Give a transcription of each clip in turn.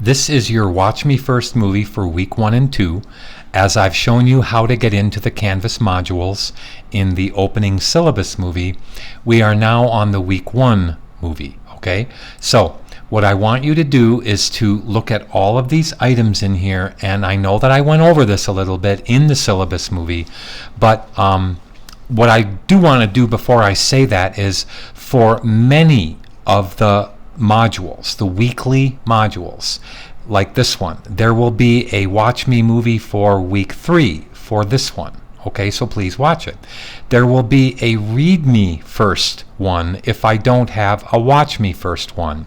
This is your Watch Me First movie for week 1 and 2, as I've shown you how to get into the Canvas modules in the opening syllabus movie. We are now on the week 1 movie, okay? So what I want you to do is to look at all of these items in here, and I know that I went over this a little bit in the syllabus movie, but what I do want to do before I say that is, for many of the modules, the weekly modules, like this one, there will be a Watch Me movie for week 3 for this one. Okay, so please watch it. There will be a Read Me First one if I don't have a Watch Me First one.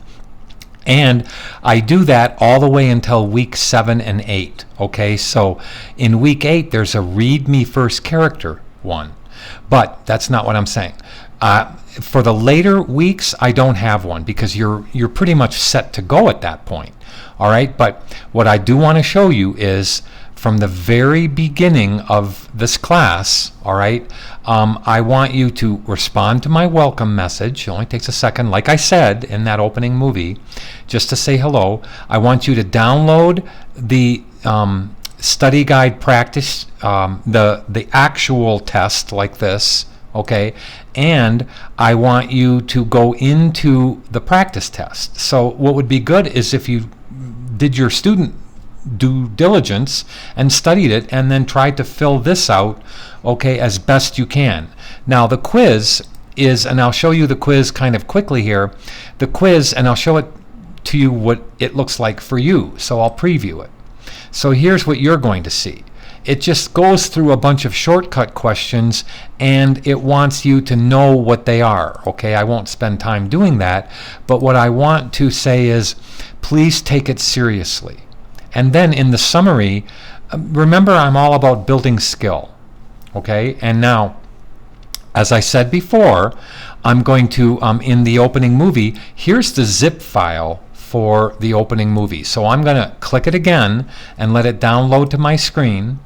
And I do that all the way until week 7 and 8. Okay, so in week 8 there's a Read Me First character one. But that's not what I'm saying. For the later weeks, I don't have one because you're pretty much set to go at that point. All right, but what I do want to show you is from the very beginning of this class, all right, I want you to respond to my welcome message. It only takes a second, like I said in that opening movie, just to say hello. I want you to download the study guide practice, the actual test like this, okay, and I want you to go into the practice test. So what would be good is if you did your student due diligence and studied it and then tried to fill this out, okay, as best you can. Now the quiz is, and I'll show you the quiz kind of quickly here, the quiz, and I'll show it to you what it looks like for you, so I'll preview it. So here's what you're going to see. It just goes through a bunch of shortcut questions and it wants you to know what they are. Okay, I won't spend time doing that, but what I want to say is please take it seriously. And then in the summary, remember, I'm all about building skill. Okay, and now, as I said before, I'm going to, in the opening movie, here's the zip file for the opening movie. So I'm going to click it again and let it download to my screen.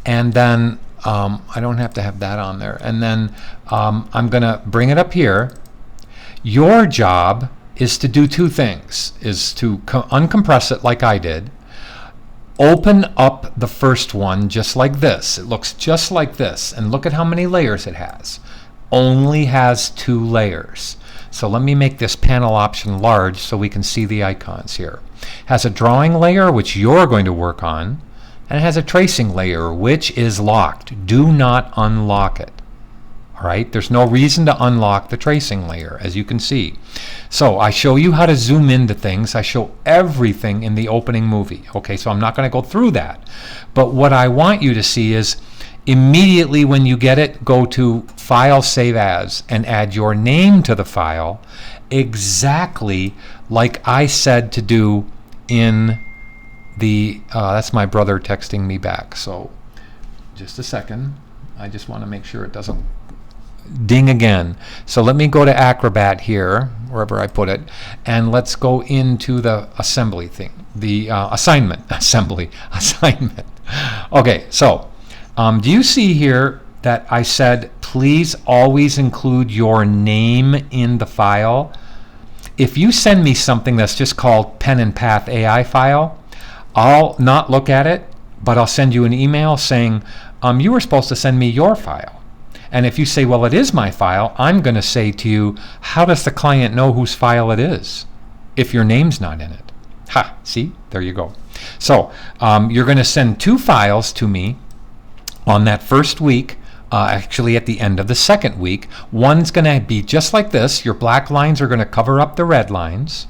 And then I don't have to have that on there. And then I'm going to bring it up here. Your job is to do two things, is to uncompress it like I did. Open up the first one just like this. It looks just like this. And look at how many layers it has. Only has 2 layers. So let me make this panel option large so we can see the icons here. Has a drawing layer, which you're going to work on, and it has a tracing layer, which is locked. Do not unlock it. All right, there's no reason to unlock the tracing layer, as you can see. So I show you how to zoom into things. I show everything in the opening movie. Okay, so I'm not going to go through that. But what I want you to see is immediately when you get it, go to File, Save As, and add your name to the file, exactly like I said to do in the, that's my brother texting me back. So just a second. I just want to make sure it doesn't ding again. So let me go to Acrobat here, wherever I put it, and let's go into the assembly thing, the assignment. Okay, so do you see here that I said please always include your name in the file? If you send me something that's just called Pen and Path AI file, I'll not look at it, but I'll send you an email saying you were supposed to send me your file. And if you say, well, it is my file, I'm going to say to you, how does the client know whose file it is if your name's not in it? Ha, see, there you go. So you're going to send 2 files to me on that first week, actually at the end of the second week. One's going to be just like this. Your black lines are going to cover up the red lines,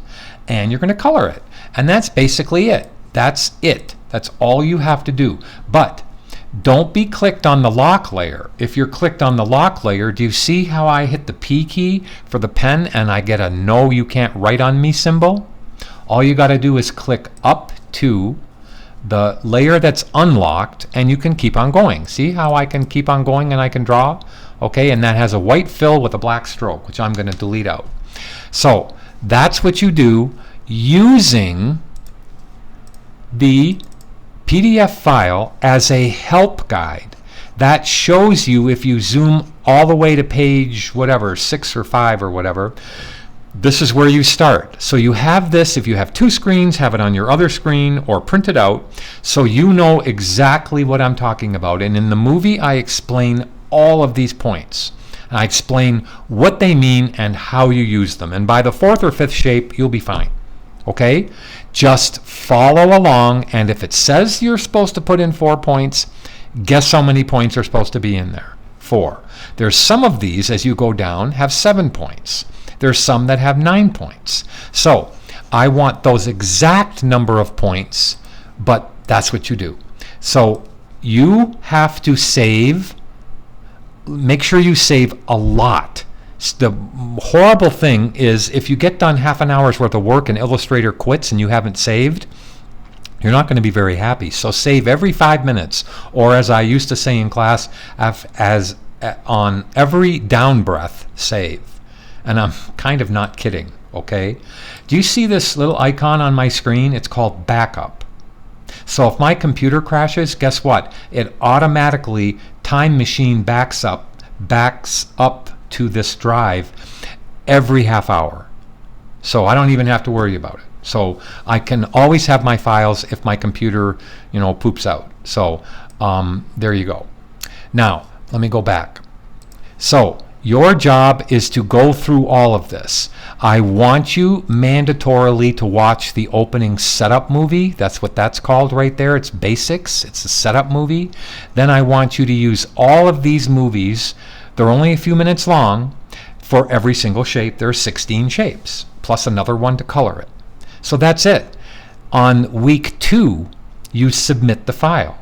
and you're going to color it. And that's basically it. That's it. That's all you have to do. But don't be clicked on the lock layer. If you're clicked on the lock layer, do you see how I hit the P key for the pen and I get a no, you can't write on me symbol? All you got to do is click up to the layer that's unlocked and you can keep on going. See how I can keep on going and I can draw? Okay, and that has a white fill with a black stroke, which I'm going to delete out. So that's what you do using the PDF file as a help guide. That shows you, if you zoom all the way to page whatever, 6 or 5 or whatever, this is where you start. So you have this, if you have two screens, have it on your other screen or print it out so you know exactly what I'm talking about. And in the movie, I explain all of these points. I explain what they mean and how you use them. And by the fourth or fifth shape, you'll be fine. Okay? Just follow along, and if it says you're supposed to put in 4 points, guess how many points are supposed to be in there? 4. There's some of these, as you go down, have 7 points. There's some that have 9 points. So I want those exact number of points, but that's what you do. So you have to save. Make sure you save a lot. The horrible thing is if you get done half an hour's worth of work and Illustrator quits and you haven't saved, you're not going to be very happy. So save every 5 minutes, or as I used to say in class, on every down breath, save. And I'm kind of not kidding, okay? Do you see this little icon on my screen? It's called backup. So if my computer crashes, guess what? It automatically, Time Machine backs up to this drive every half hour. So I don't even have to worry about it. So I can always have my files if my computer, poops out. So there you go. Now, let me go back. So your job is to go through all of this. I want you mandatorily to watch the opening setup movie. That's what that's called right there. It's basics. It's a setup movie. Then I want you to use all of these movies. They're only a few minutes long. For every single shape, there are 16 shapes, plus another one to color it. So that's it. On week 2, you submit the file.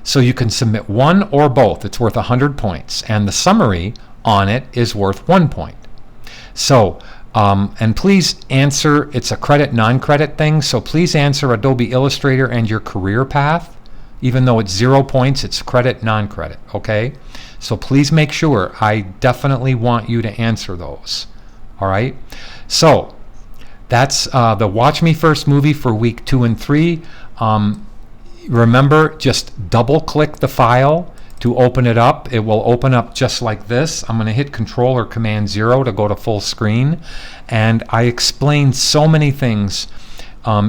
So you can submit one or both. It's worth 100 points. And the summary on it is worth 1 point. So, and please answer, it's a credit, non-credit thing, so please answer Adobe Illustrator and your career path. Even though it's 0 points, it's credit, non-credit, okay? So please make sure. I definitely want you to answer those, all right? So that's the Watch Me First movie for week 2 and 3. Remember, just double-click the file to open it up. It will open up just like this. I'm going to hit Control or Command 0 to go to full screen. And I explained so many things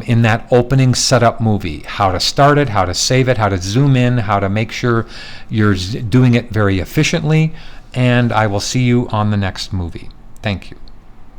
in that opening setup movie. How to start it, how to save it, how to zoom in, how to make sure you're doing it very efficiently. And I will see you on the next movie. Thank you.